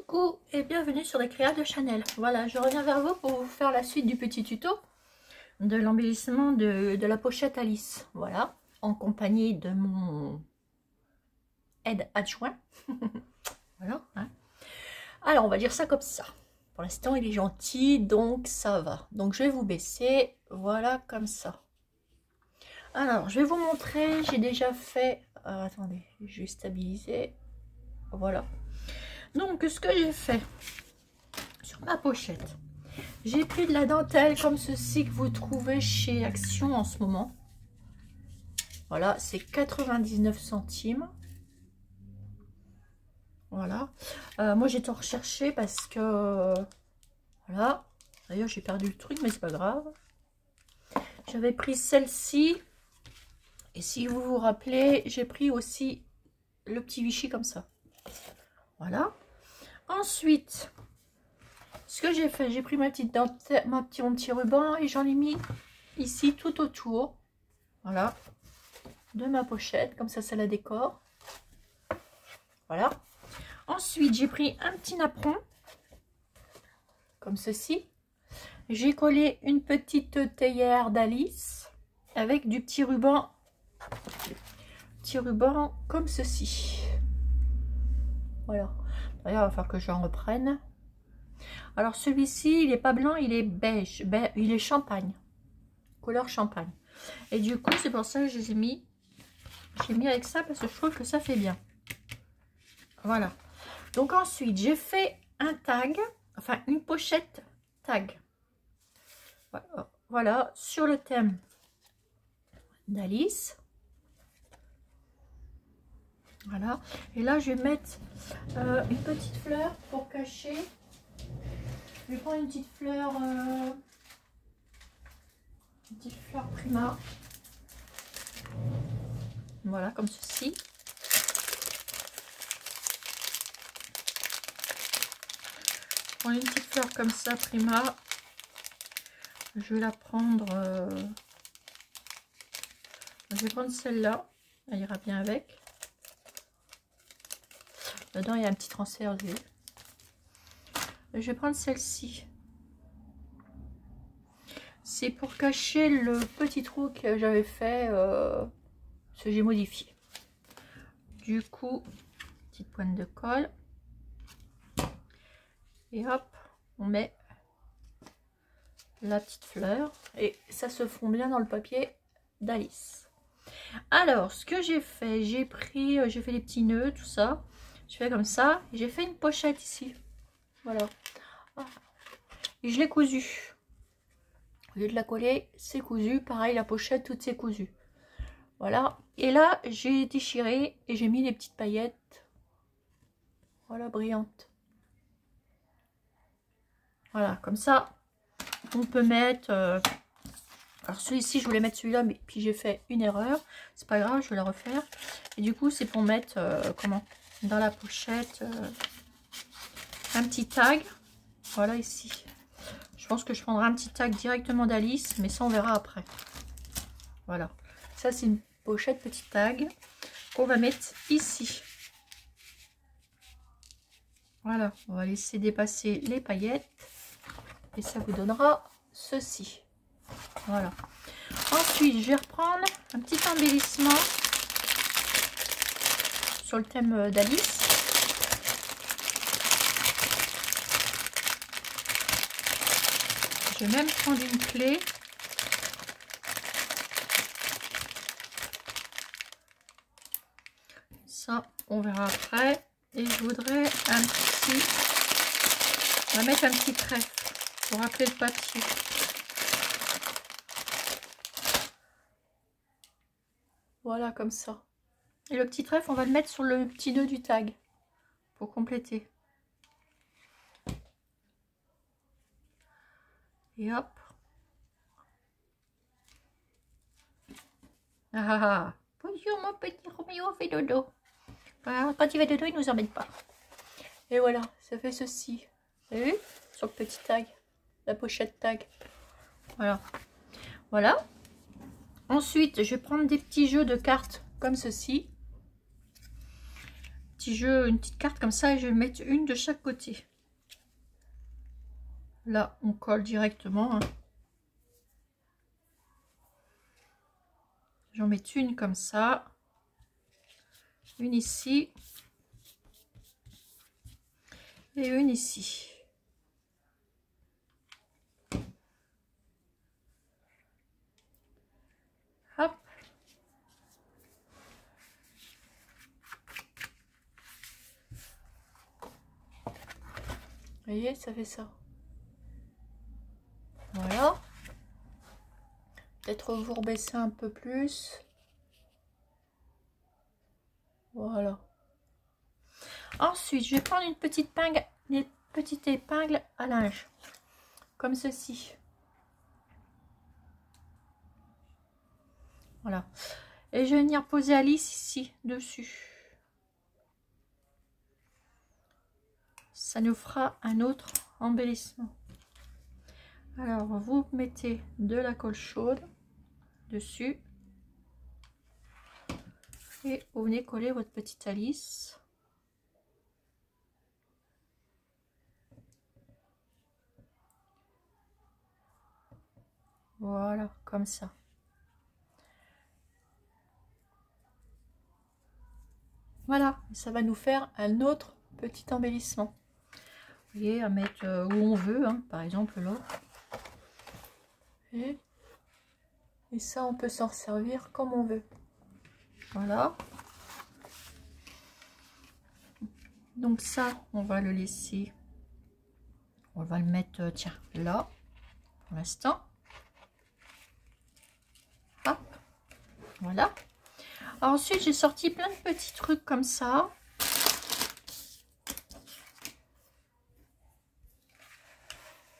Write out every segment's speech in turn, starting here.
Coucou et bienvenue sur les créas de Chanel. Voilà, je reviens vers vous pour vous faire la suite du petit tuto de l'embellissement de la pochette Alice. Voilà, en compagnie de mon aide adjoint. Voilà. Hein. Alors, on va dire ça comme ça. Pour l'instant, il est gentil, donc ça va. Donc, je vais vous baisser. Voilà, comme ça. Alors, je vais vous montrer. J'ai déjà fait... attendez, je vais stabiliser. Voilà. Donc, ce que j'ai fait sur ma pochette, j'ai pris de la dentelle comme ceci que vous trouvez chez Action en ce moment. Voilà, c'est 99 centimes. Voilà. Moi, j'ai tout recherché parce que... voilà. D'ailleurs, j'ai perdu le truc, mais c'est pas grave. J'avais pris celle-ci. Et si vous vous rappelez, j'ai pris aussi le petit Vichy comme ça. Voilà. Ensuite, ce que j'ai fait, j'ai pris ma petite dentelle, mon petit ruban et j'en ai mis ici tout autour. Voilà. De ma pochette. Comme ça la décore. Voilà. Ensuite, j'ai pris un petit napperon. Comme ceci. J'ai collé une petite théière d'Alice. Avec du petit ruban. Petit ruban comme ceci. Voilà. D'ailleurs, il va falloir que j'en reprenne. Alors celui-ci, il n'est pas blanc, il est beige. Il est champagne. Couleur champagne. Et du coup, c'est pour ça que je les ai mis. J'ai mis avec ça parce que je trouve que ça fait bien. Voilà. Donc ensuite, j'ai fait un tag. Enfin, une pochette tag. Voilà. Sur le thème d'Alice. Voilà. Et là, je vais mettre une petite fleur pour cacher. Je vais prendre une petite fleur Prima. Voilà, comme ceci. Je prends une petite fleur comme ça, Prima. Je vais la prendre... je vais prendre celle-là. Elle ira bien avec. Dedans, il y a un petit transfert d'huile. Je vais prendre celle-ci. C'est pour cacher le petit trou que j'avais fait, ce que j'ai modifié. Du coup, petite pointe de colle. Et hop, on met la petite fleur. Et ça se fond bien dans le papier d'Alice. Alors, ce que j'ai fait, j'ai fait les petits nœuds, tout ça. Je fais comme ça. J'ai fait une pochette ici. Voilà. Et je l'ai cousu. Au lieu de la coller, c'est cousu. Pareil, la pochette, toutes c'est cousu. Voilà. Et là, j'ai déchiré et j'ai mis les petites paillettes. Voilà, brillantes. Voilà, comme ça, on peut mettre... alors, celui-ci, je voulais mettre celui-là, mais puis j'ai fait une erreur. C'est pas grave, je vais la refaire. Et du coup, c'est pour mettre, dans la pochette, un petit tag. Voilà, ici. Je pense que je prendrai un petit tag directement d'Alice, mais ça, on verra après. Voilà. Ça, c'est une pochette petit tag qu'on va mettre ici. Voilà. On va laisser dépasser les paillettes. Et ça vous donnera ceci. Voilà. Ensuite, je vais reprendre un petit embellissement sur le thème d'Alice. Je vais même prendre une clé. Ça, on verra après. Et je voudrais un petit... on va mettre un petit trèfle pour rappeler le papier. Voilà, comme ça. Et le petit trèfle, on va le mettre sur le petit nœud du tag pour compléter. Et hop. Ah, bonjour mon petit Roméo fait dodo. Voilà, quand il va dodo, il nous emmène pas. Et voilà, ça fait ceci. Vous avez vu? Sur le petit tag. La pochette tag. Voilà. Voilà. Ensuite, je vais prendre des petits jeux de cartes comme ceci. petit jeu, une petite carte comme ça, et je vais mettre une de chaque côté. Là, on colle directement. Hein. J'en mets une comme ça. Une ici. Et une ici. Hop. Vous voyez, ça fait ça. Voilà. Peut-être vous rebaisser un peu plus. Voilà. Ensuite, je vais prendre une petite épingle à linge. Comme ceci. Voilà. Et je vais venir poser Alice ici, dessus. Ça nous fera un autre embellissement. Alors, vous mettez de la colle chaude dessus. Et vous venez coller votre petite Alice. Voilà, comme ça. Voilà, ça va nous faire un autre petit embellissement. Vous voyez, à mettre où on veut, hein, par exemple là. Et ça, on peut s'en servir comme on veut. Voilà. Donc ça, on va le laisser. On va le mettre, tiens, là, pour l'instant. Hop. Voilà. Ensuite, j'ai sorti plein de petits trucs comme ça.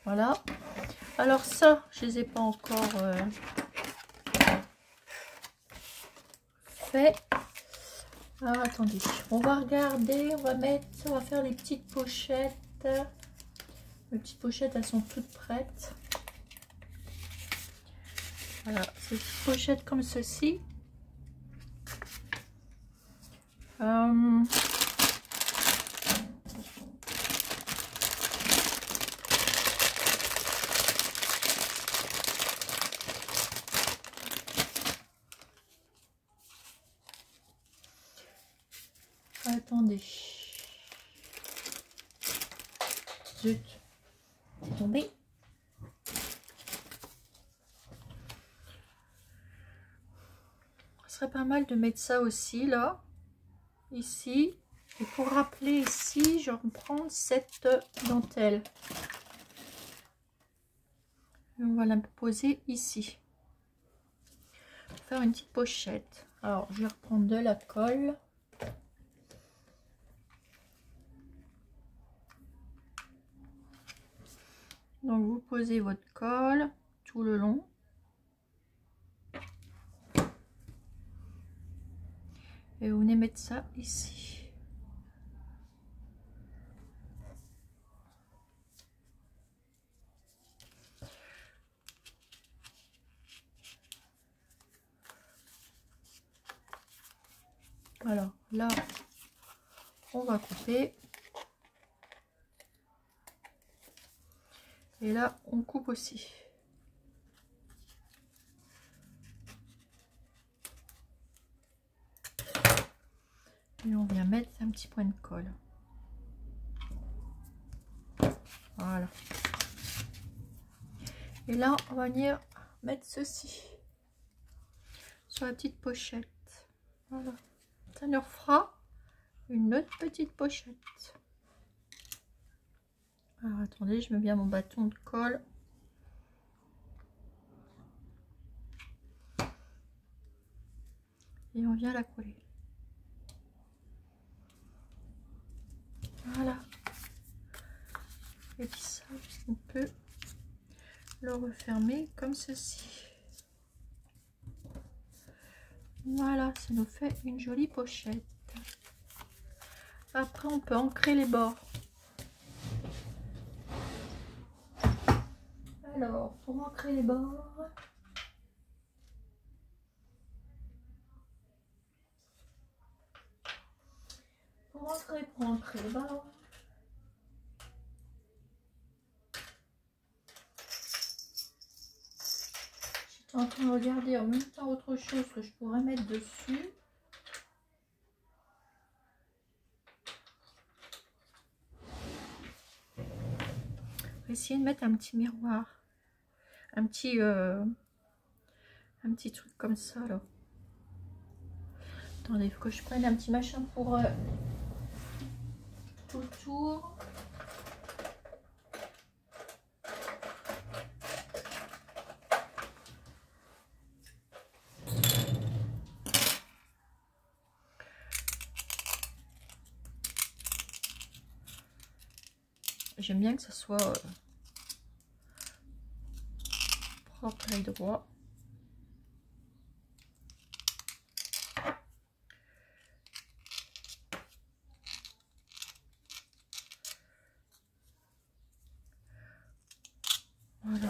Voilà. Alors ça, je les ai pas encore fait. Alors attendez, on va regarder, on va faire les petites pochettes. Les petites pochettes, elles sont toutes prêtes. Voilà, ces petites pochettes comme ceci. Attendez. Zut. C'est tombé. Ce serait pas mal de mettre ça aussi, là. Ici. Et pour rappeler ici, je reprends cette dentelle. Et on va la poser ici. Pour faire une petite pochette. Alors, je vais reprendre de la colle. Donc, vous posez votre colle tout le long. Et vous venez mettre ça ici. Alors là, on va couper. Et là, on coupe aussi. Et on vient mettre un petit point de colle. Voilà. Et là, on va venir mettre ceci sur la petite pochette. Voilà. Ça nous fera une autre petite pochette. Alors attendez, je mets bien mon bâton de colle. Et on vient la coller. Voilà. Et puis ça, on peut le refermer comme ceci. Voilà, ça nous fait une jolie pochette. Après, on peut ancrer les bords. Alors, pour ancrer les bords, Pour rentrer là-bas. J'étais en train de regarder en même temps autre chose que je pourrais mettre dessus. On va essayer de mettre un petit miroir. Un petit truc comme ça là. Attendez, il faut que je prenne un petit machin pour tout le tour. J'aime bien que ça soit propre et droit. Voilà.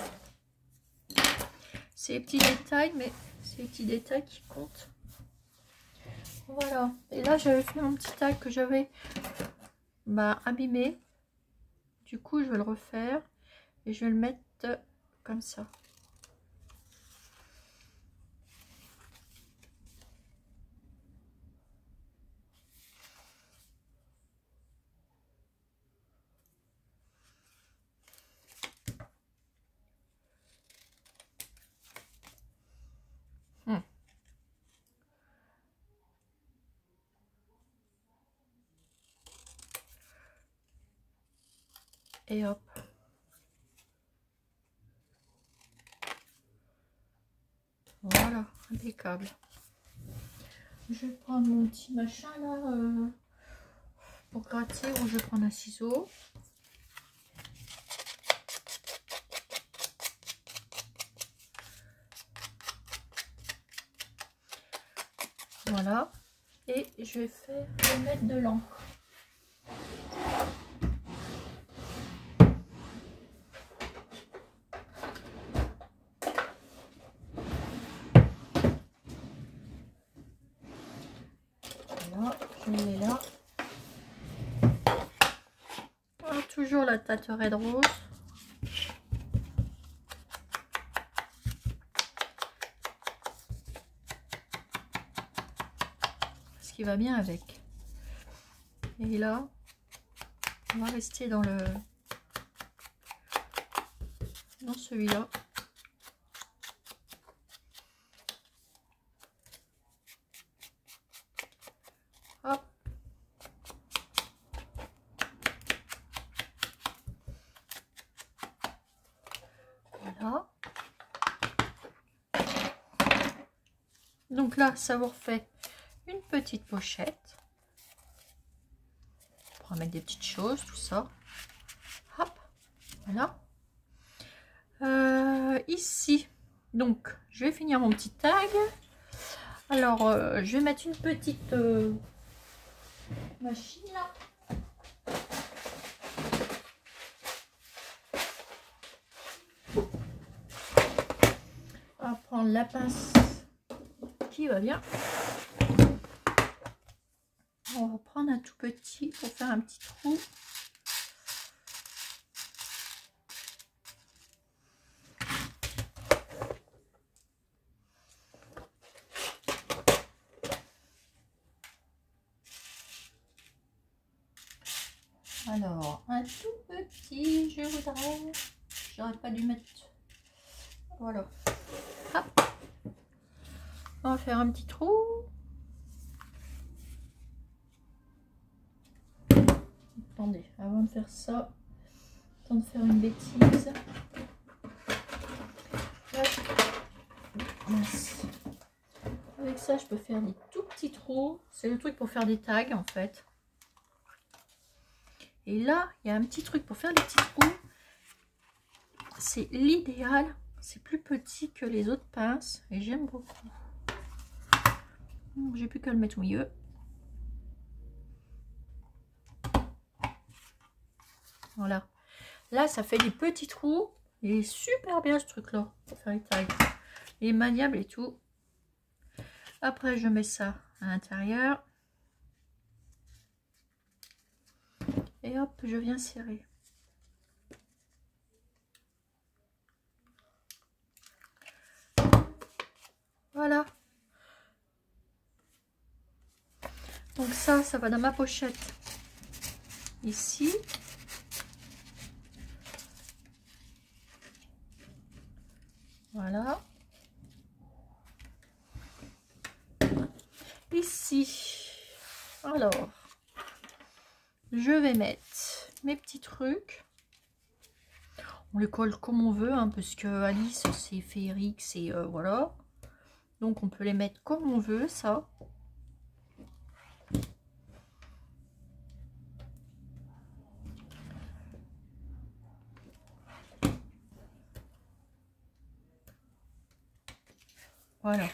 C'est les petits détails, mais c'est les petits détails qui comptent. Voilà. Et là, j'avais fait mon petit tag que j'avais abîmé. Du coup, je vais le refaire et je vais le mettre comme ça. Et hop. Voilà, impeccable. Je vais prendre mon petit machin là pour gratter, ou je vais prendre un ciseau. Voilà. Et je vais mettre de l'encre. Voilà, je le mets là. Voilà, toujours la teinte red rose. Ce qui va bien avec. Et là, on va rester dans celui-là. Hop. Voilà. Donc là, ça vous refait une petite pochette. Pour mettre des petites choses, tout ça. Hop. Voilà. Ici, donc, je vais finir mon petit tag. Alors, je vais mettre une petite machine là. On va prendre la pince qui va bien. On va prendre un tout petit pour faire un petit trou. Alors, un tout petit, je voudrais. J'aurais pas dû mettre. Voilà. Hop. On va faire un petit trou. Attendez, avant de faire ça, temps de faire une bêtise. Mince. Avec ça, je peux faire des tout petits trous. C'est le truc pour faire des tags en fait. Et là, il y a un petit truc pour faire des petits trous. C'est l'idéal. C'est plus petit que les autres pinces. Et j'aime beaucoup. J'ai plus qu'à le mettre au milieu. Voilà. Là, ça fait des petits trous. Il est super bien ce truc-là. Pour faire les tags. Il est maniable et tout. Après, je mets ça à l'intérieur. Et hop, je viens serrer. Voilà. Donc ça va dans ma pochette. Ici. Voilà. Ici. Alors, je vais mettre mes petits trucs. On les colle comme on veut, hein, parce que Alice, c'est féerique, c'est voilà. Donc on peut les mettre comme on veut, ça. Voilà.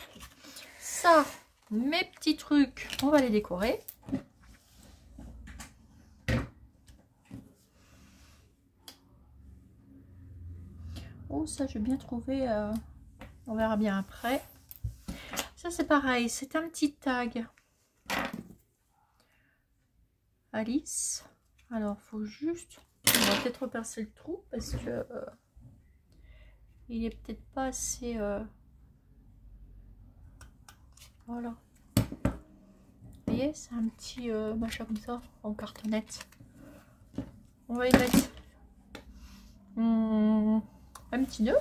Ça, mes petits trucs, on va les décorer. Oh, ça, j'ai bien trouvé. On verra bien après. Ça, c'est pareil. C'est un petit tag. Alice. Alors, faut juste... On va peut-être repercer le trou parce que... il est peut-être pas assez... Voilà. Vous voyez, c'est un petit machin comme ça, en cartonnette. On va y mettre un petit nœud.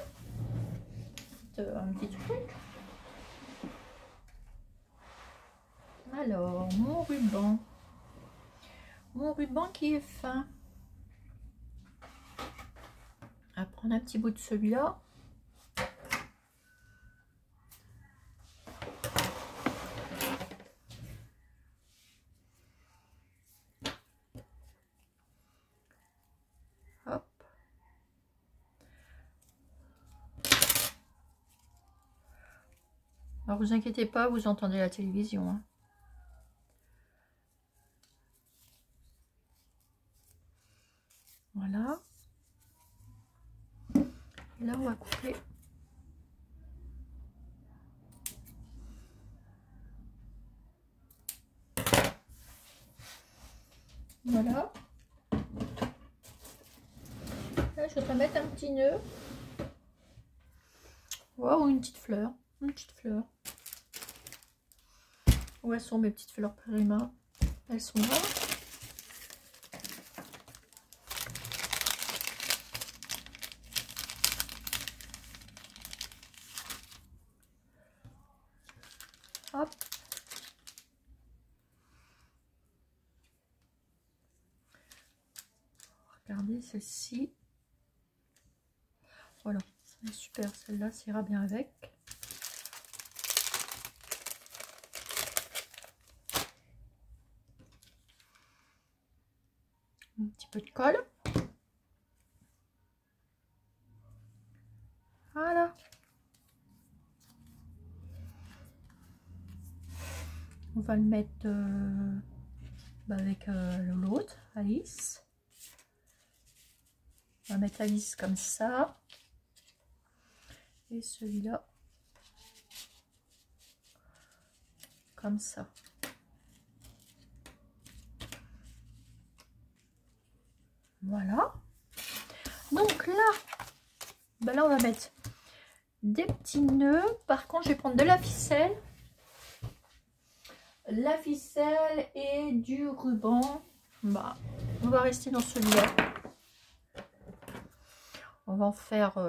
Un petit truc. Alors, mon ruban. Mon ruban qui est fin. On va prendre un petit bout de celui-là. Hop. Alors, vous inquiétez pas, vous entendez la télévision, hein. Voilà. Et là, on va couper. Voilà. Là, je voudrais mettre un petit nœud. Wow, une petite fleur. Une petite fleur. Où elles sont mes petites fleurs Périma? Elles sont là. Hop. Regardez celle-ci. Voilà, c'est super. Celle-là, ça ira bien avec. Un petit peu de colle. Voilà. On va le mettre avec l'autre, Alice. On va mettre Alice comme ça. Et celui-là comme ça. Voilà. Donc là, ben là on va mettre des petits nœuds. Par contre, je vais prendre de la ficelle. La ficelle et du ruban. Bah, on va rester dans celui-là. On va en faire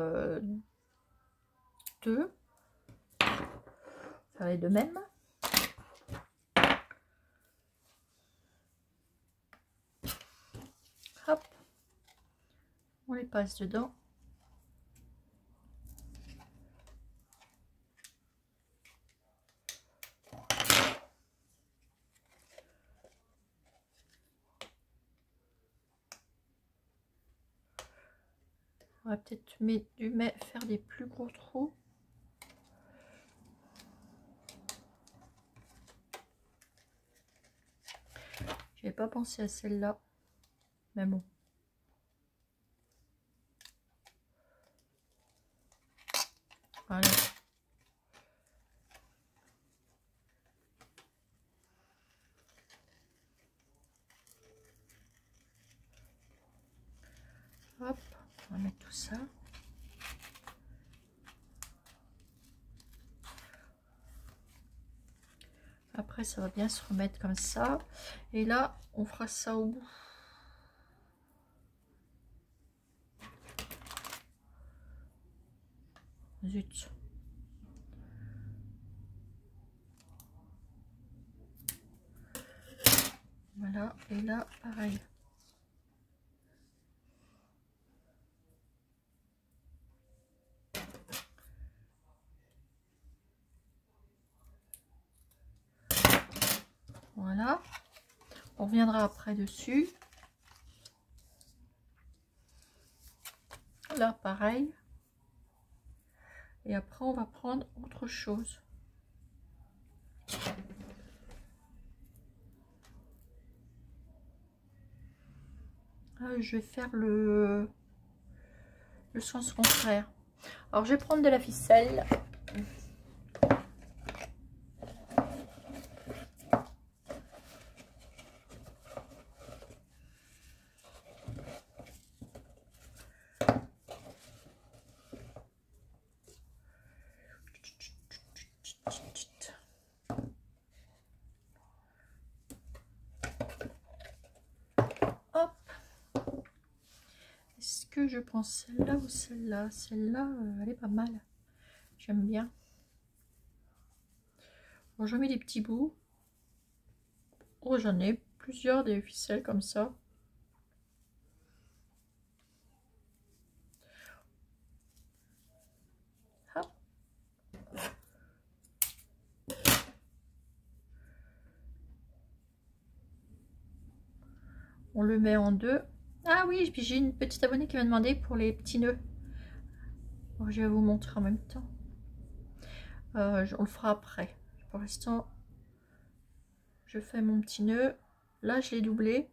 deux. Faire les deux mêmes. Hop. On les passe dedans. On va peut-être dû faire des plus gros trous. J'avais pas pensé à celle-là, mais bon. Voilà. mettre tout ça. Après, ça va bien se remettre comme ça. Et là, on fera ça au bout. Zut. Voilà. Et là, pareil. Voilà. On reviendra après dessus. Là, pareil. Et après, on va prendre autre chose. Ah, je vais faire le sens contraire. Alors, je vais prendre de la ficelle. Je pense celle-là ou celle-là. Celle-là, elle est pas mal. J'aime bien. Bon, j'en mets des petits bouts. Oh, j'en ai plusieurs des ficelles comme ça. Hop. On le met en deux. Ah oui, puis j'ai une petite abonnée qui m'a demandé pour les petits nœuds. Bon, je vais vous montrer en même temps. On le fera après. Pour l'instant, je fais mon petit nœud. Là, je l'ai doublé.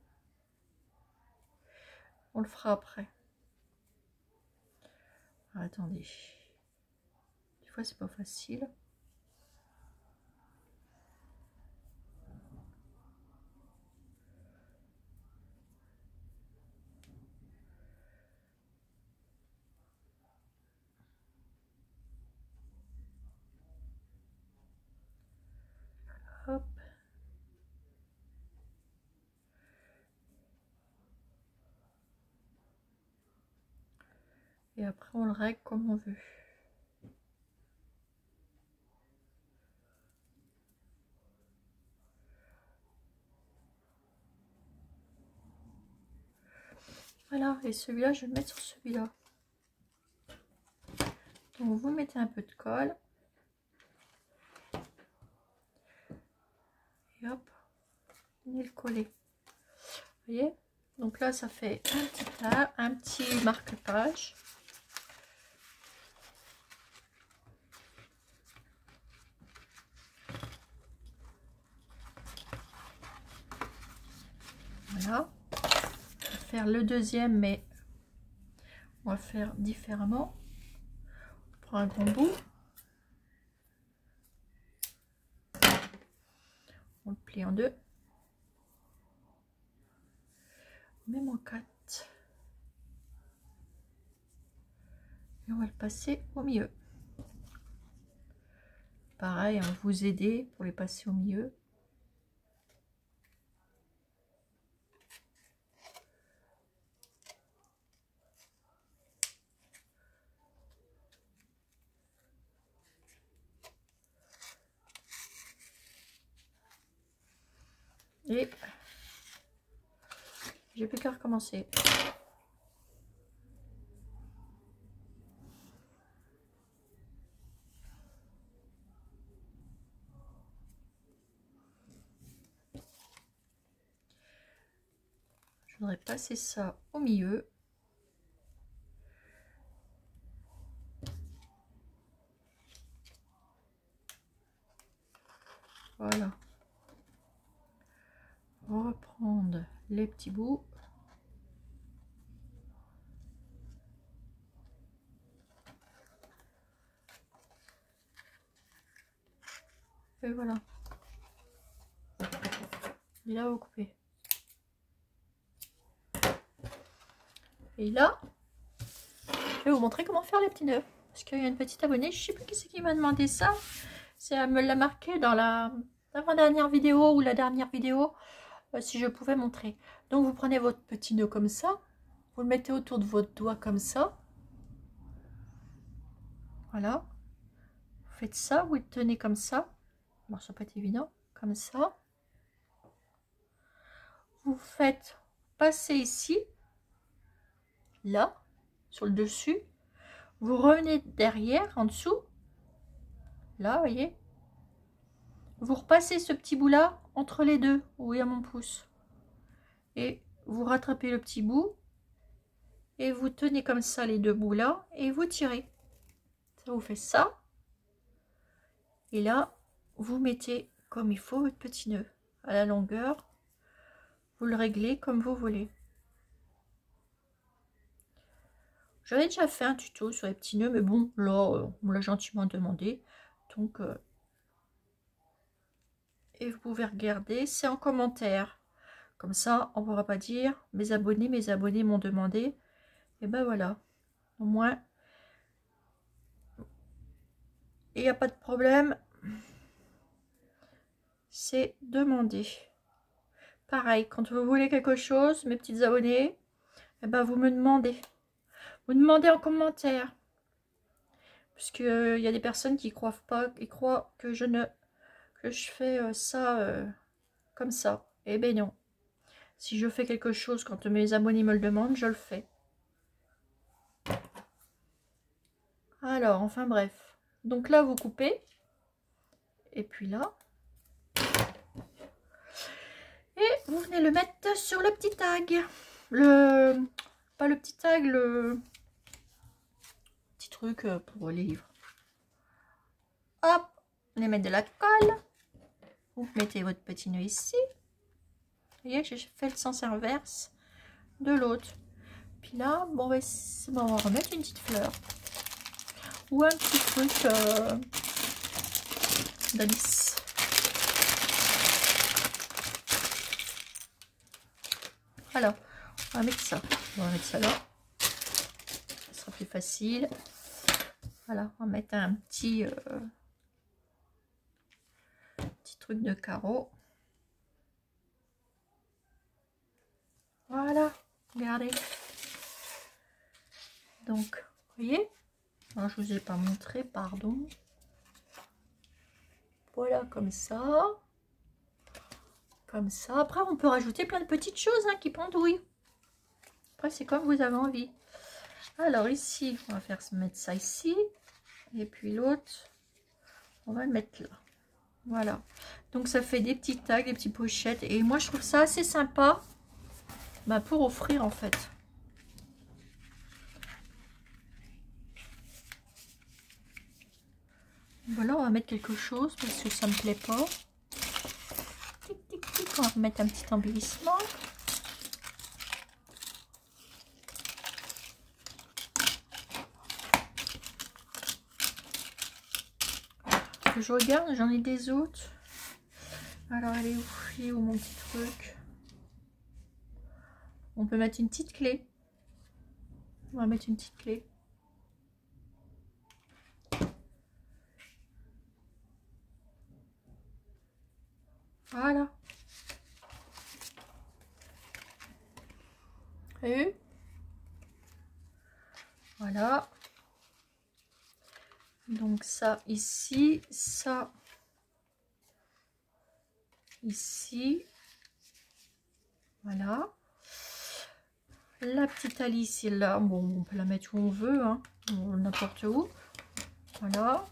On le fera après. Ah, attendez. Des fois, c'est pas facile. Hop. Et après, on le règle comme on veut. Voilà, et celui-là, je vais le mettre sur celui-là. Donc, vous mettez un peu de colle. Et hop, venez le coller. Vous voyez? Donc là, ça fait un petit marque-page. Voilà. On va faire le deuxième, mais on va faire différemment. On prend un grand bout. On le plie en deux. Même en 4. Et on va le passer au milieu. Pareil, hein, vous aider pour les passer au milieu. Et j'ai plus qu'à recommencer. Je voudrais passer ça au milieu. Voilà. Reprendre les petits bouts. Et voilà. Et là, vous coupez. Et là, Je vais vous montrer comment faire les petits nœuds. Parce qu'il y a une petite abonnée, je ne sais plus qui c'est qui m'a demandé ça. Elle me l'a marqué dans l'avant-dernière vidéo ou la dernière vidéo, si je pouvais montrer. Donc vous prenez votre petit nœud comme ça, vous le mettez autour de votre doigt comme ça. Voilà. Vous faites ça, vous le tenez comme ça. Bon, ça peut être évident, comme ça. Vous faites passer ici, là, sur le dessus. Vous revenez derrière, en dessous. Là, vous voyez. Vous repassez ce petit bout là entre les deux, où il y a mon pouce. Et vous rattrapez le petit bout. Et vous tenez comme ça les deux bouts là. Et vous tirez. Ça vous fait ça. Et là, vous mettez comme il faut votre petit nœud. À la longueur. Vous le réglez comme vous voulez. J'avais déjà fait un tuto sur les petits nœuds. Mais bon, là, on me l'a gentiment demandé. Donc... et vous pouvez regarder, c'est en commentaire. Comme ça, on ne pourra pas dire mes abonnés m'ont demandé. Et ben voilà. Au moins, il n'y a pas de problème. C'est demandé. Pareil, quand vous voulez quelque chose, mes petites abonnées, et ben vous me demandez. Vous demandez en commentaire. Puisque il y a des personnes qui croient pas, qui croient que je fais ça comme ça. Eh ben non. Si je fais quelque chose quand mes abonnés me le demandent, je le fais. Alors, enfin bref. Donc là, vous coupez. Et puis là. Et vous venez le mettre sur le petit tag. Pas le petit tag, le petit truc pour les livres. Hop, vous allez mettre de la colle. Vous mettez votre petit nœud ici. Vous voyez, j'ai fait le sens inverse de l'autre. Puis là, bon, on va remettre une petite fleur. Ou un petit truc d'Alice. Alors, on va mettre ça. On va mettre ça là. Ça sera plus facile. Voilà, on va mettre un petit truc de carreau. Voilà, regardez. Donc, vous voyez, alors, je vous ai pas montré, pardon. Voilà, comme ça. Comme ça. Après, on peut rajouter plein de petites choses qui pendouillent. Après, c'est comme vous avez envie. Alors, ici, on va mettre ça ici. Et puis l'autre, on va le mettre là. Voilà. Donc, ça fait des petits tags, des petites pochettes. Et moi, je trouve ça assez sympa pour offrir, en fait. Voilà, on va mettre quelque chose parce que ça me plaît pas. Tic, tic, tic. On va mettre un petit embellissement. Que je regarde, j'en ai des autres. Alors, elle est où mon petit truc? On peut mettre une petite clé. On va mettre une petite clé. Voilà. Et voilà. Donc ça ici, ça ici. Voilà. La petite Alice est là. Bon, on peut la mettre où on veut, n'importe où. Voilà.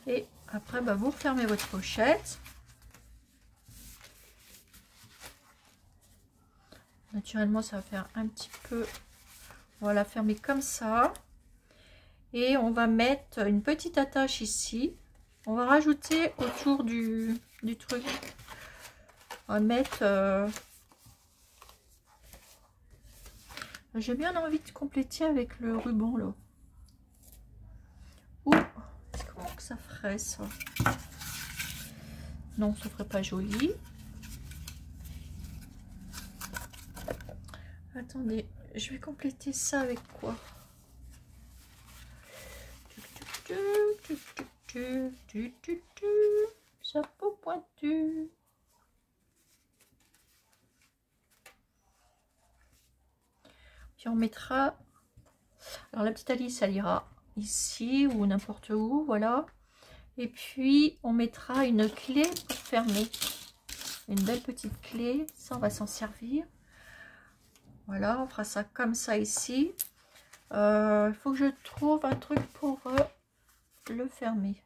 Et après, vous refermez votre pochette. Naturellement, ça va faire un petit peu... On va la fermer comme ça. Et on va mettre une petite attache ici. On va rajouter autour du truc. On va mettre... J'ai bien envie de compléter avec le ruban là. Ou comment que ça ferait ça? Non, ça ferait pas joli. Attendez, je vais compléter ça avec quoi? Chapeau pointu. Puis on mettra, alors la petite Alice elle ira ici ou n'importe où, voilà. Et puis on mettra une clé pour fermer, une belle petite clé, ça on va s'en servir. Voilà, on fera ça comme ça ici. Il faut que je trouve un truc pour le fermer.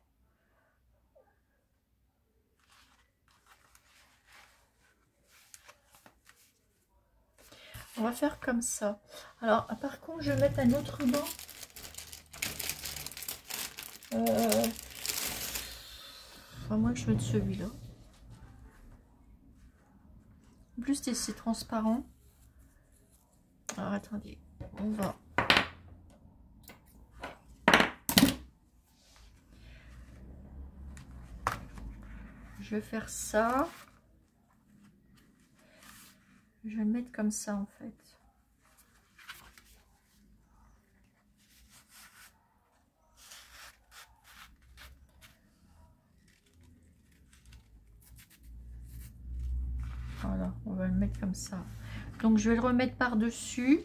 On va faire comme ça. Alors, par contre, je vais mettre un autre ruban. À moins que je mette celui-là. En plus, c'est transparent. Alors, attendez. On va... Je vais faire ça. Je vais le mettre comme ça, en fait. Voilà, on va le mettre comme ça. Donc, je vais le remettre par-dessus.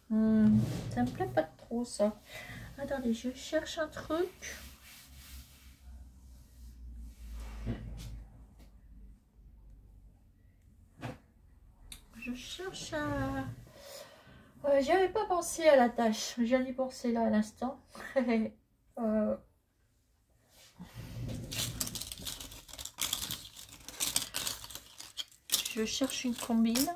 Ça me plaît pas trop, ça. Attendez, je cherche un truc. Je cherche un... J'y avais pas pensé à la tâche. Je viens d'y penser là à l'instant. Je cherche une combine.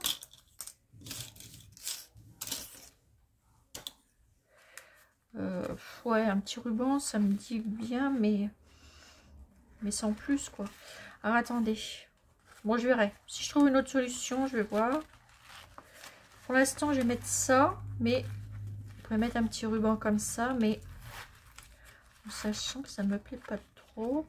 Ouais, un petit ruban, ça me dit bien, mais sans plus, quoi. Alors, attendez. Bon, je verrai. Si je trouve une autre solution, je vais voir. Pour l'instant, je vais mettre ça, mais je pourrais mettre un petit ruban comme ça, mais en sachant que ça me plaît pas trop.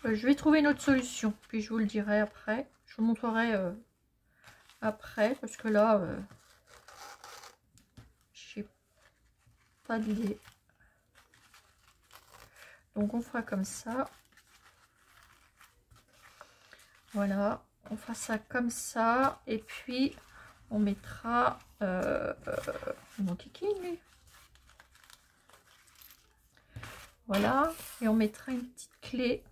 Je vais trouver une autre solution, puis je vous le dirai après. Je vous montrerai après, parce que là, j'ai pas d'idée. Donc on fera comme ça. Voilà, on fera ça comme ça, et puis on mettra mon kiki, lui. Voilà, et on mettra une petite clé.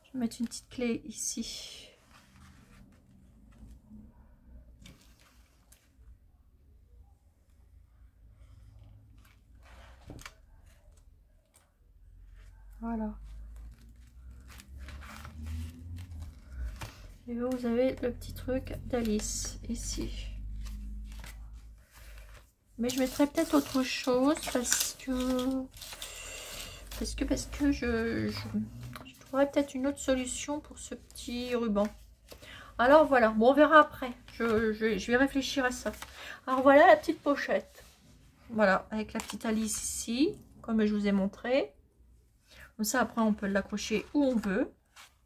Je vais mettre une petite clé ici. Voilà. Et vous avez le petit truc d'Alice ici. Mais je mettrai peut-être autre chose parce que je trouverai peut-être une autre solution pour ce petit ruban. Alors voilà, bon, on verra après. Je vais réfléchir à ça. Alors voilà la petite pochette. Voilà, avec la petite Alice ici, comme je vous ai montré. Comme ça, après, on peut l'accrocher où on veut.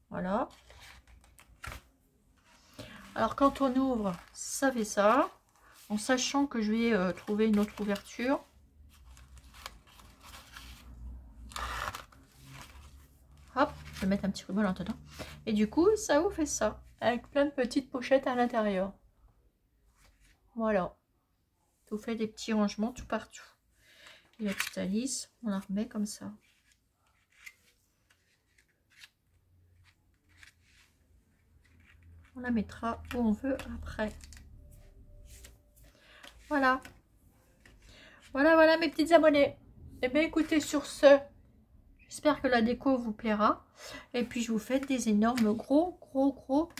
Voilà. Alors, quand on ouvre, ça fait ça. En sachant que je vais trouver une autre ouverture. Hop, je vais mettre un petit ruban là-dedans. Et du coup, ça vous fait ça. Avec plein de petites pochettes à l'intérieur. Voilà. Ça vous fait des petits rangements tout partout. Et la petite Alice, on la remet comme ça. On la mettra où on veut après. Voilà. Voilà mes petites abonnées. Et bien écoutez, sur ce, j'espère que la déco vous plaira. Et puis je vous fais des énormes gros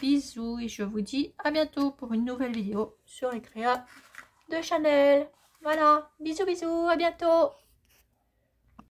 bisous. Et je vous dis à bientôt pour une nouvelle vidéo sur les créas de Chanel. Voilà, bisous, à bientôt.